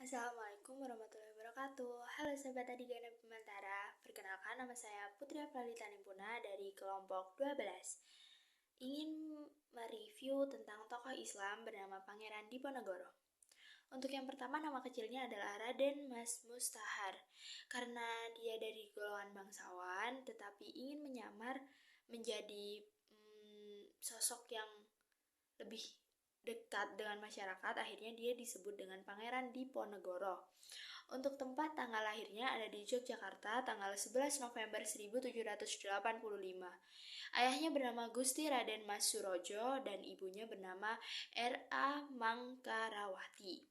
Assalamualaikum warahmatullahi wabarakatuh. Halo Sobat Adiga dan Bimantara. Perkenalkan, nama saya Putri Aflalita Nimpuna dari kelompok 12. Ingin mereview tentang tokoh Islam bernama Pangeran Diponegoro. Untuk yang pertama, nama kecilnya adalah Raden Mas Mustahar. Karena dia dari golongan bangsawan tetapi ingin menyamar menjadi sosok yang lebih dekat dengan masyarakat, akhirnya dia disebut dengan Pangeran Diponegoro. Untuk tempat tanggal lahirnya ada di Yogyakarta tanggal 11 November 1785. Ayahnya bernama Gusti Raden Mas Surojo dan ibunya bernama R.A. Mangkarawati.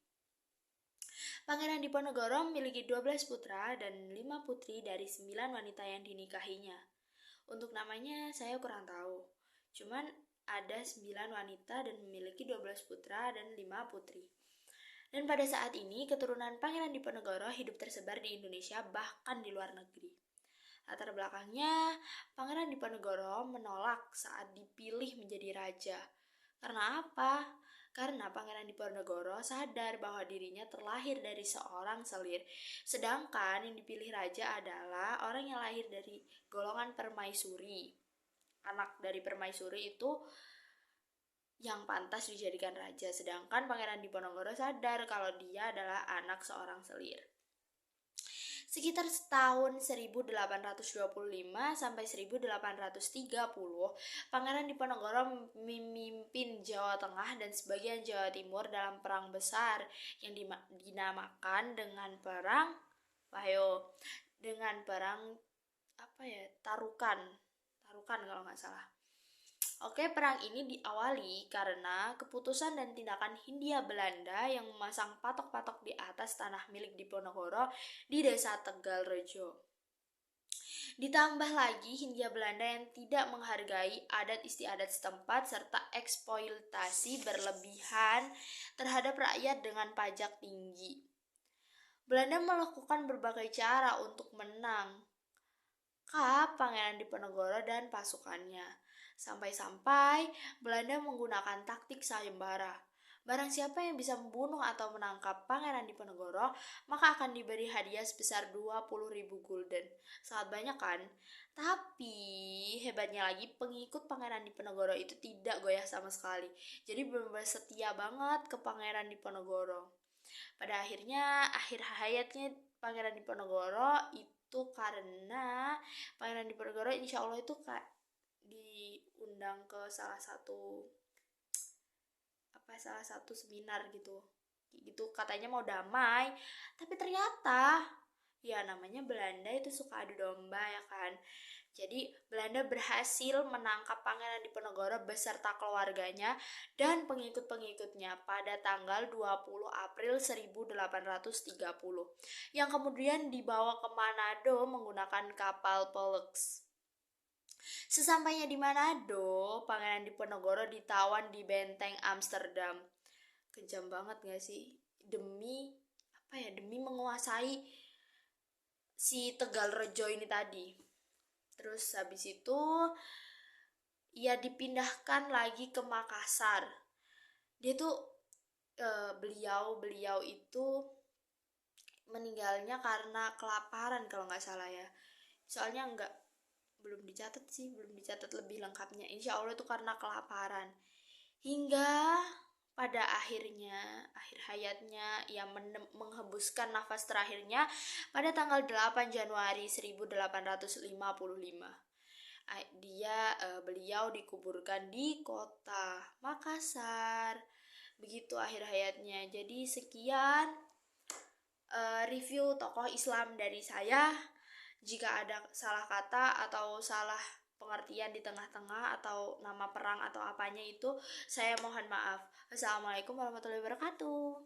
Pangeran Diponegoro memiliki 12 putra dan 5 putri dari 9 wanita yang dinikahinya. Untuk namanya saya kurang tahu. Cuman ada 9 wanita dan memiliki 12 putra dan 5 putri. Dan pada saat ini keturunan Pangeran Diponegoro hidup tersebar di Indonesia bahkan di luar negeri. Latar belakangnya, Pangeran Diponegoro menolak saat dipilih menjadi raja. Karena apa? Karena Pangeran Diponegoro sadar bahwa dirinya terlahir dari seorang selir. Sedangkan yang dipilih raja adalah orang yang lahir dari golongan permaisuri. Anak dari permaisuri itu yang pantas dijadikan raja, sedangkan Pangeran Diponegoro sadar kalau dia adalah anak seorang selir. Sekitar tahun 1825 sampai 1830, Pangeran Diponegoro memimpin Jawa Tengah dan sebagian Jawa Timur dalam perang besar yang dinamakan dengan perang Tarukan kalau nggak salah. Oke, perang ini diawali karena keputusan dan tindakan Hindia Belanda yang memasang patok-patok di atas tanah milik Diponegoro di desa Tegalrejo. Ditambah lagi Hindia Belanda yang tidak menghargai adat istiadat setempat serta eksploitasi berlebihan terhadap rakyat dengan pajak tinggi. Belanda melakukan berbagai cara untuk menang Pangeran Diponegoro dan pasukannya. Sampai-sampai Belanda menggunakan taktik sayembara. Barang siapa yang bisa membunuh atau menangkap Pangeran Diponegoro, maka akan diberi hadiah sebesar 20.000 gulden. Sangat banyak kan? Tapi hebatnya lagi, pengikut Pangeran Diponegoro itu tidak goyah sama sekali. Jadi benar-benar setia banget ke Pangeran Diponegoro. Pada akhirnya, akhir hayatnya Pangeran Diponegoro itu karena Pangeran Diponegoro insya Allah itu diundang ke salah satu seminar gitu katanya mau damai, tapi ternyata ya namanya Belanda itu suka adu domba ya kan. Jadi Belanda berhasil menangkap Pangeran Diponegoro beserta keluarganya dan pengikut-pengikutnya pada tanggal 20 April 1830 yang kemudian dibawa ke Manado menggunakan kapal Pollux. Sesampainya di Manado, Pangeran Diponegoro ditawan di benteng Amsterdam. Kejam banget gak sih? Demi menguasai si Tegalrejo ini tadi. Terus habis itu ia dipindahkan lagi ke Makassar. Dia tuh beliau itu meninggalnya karena kelaparan kalau nggak salah ya. Soalnya belum dicatat lebih lengkapnya. Insya Allah itu karena kelaparan. Hingga pada akhir hayatnya ia menghembuskan nafas terakhirnya pada tanggal 8 Januari 1855. Beliau dikuburkan di kota Makassar. Begitu akhir hayatnya. Jadi sekian review tokoh Islam dari saya. Jika ada salah kata atau salah pengertian di tengah-tengah atau nama perang atau apanya itu, saya mohon maaf. Assalamualaikum warahmatullahi wabarakatuh.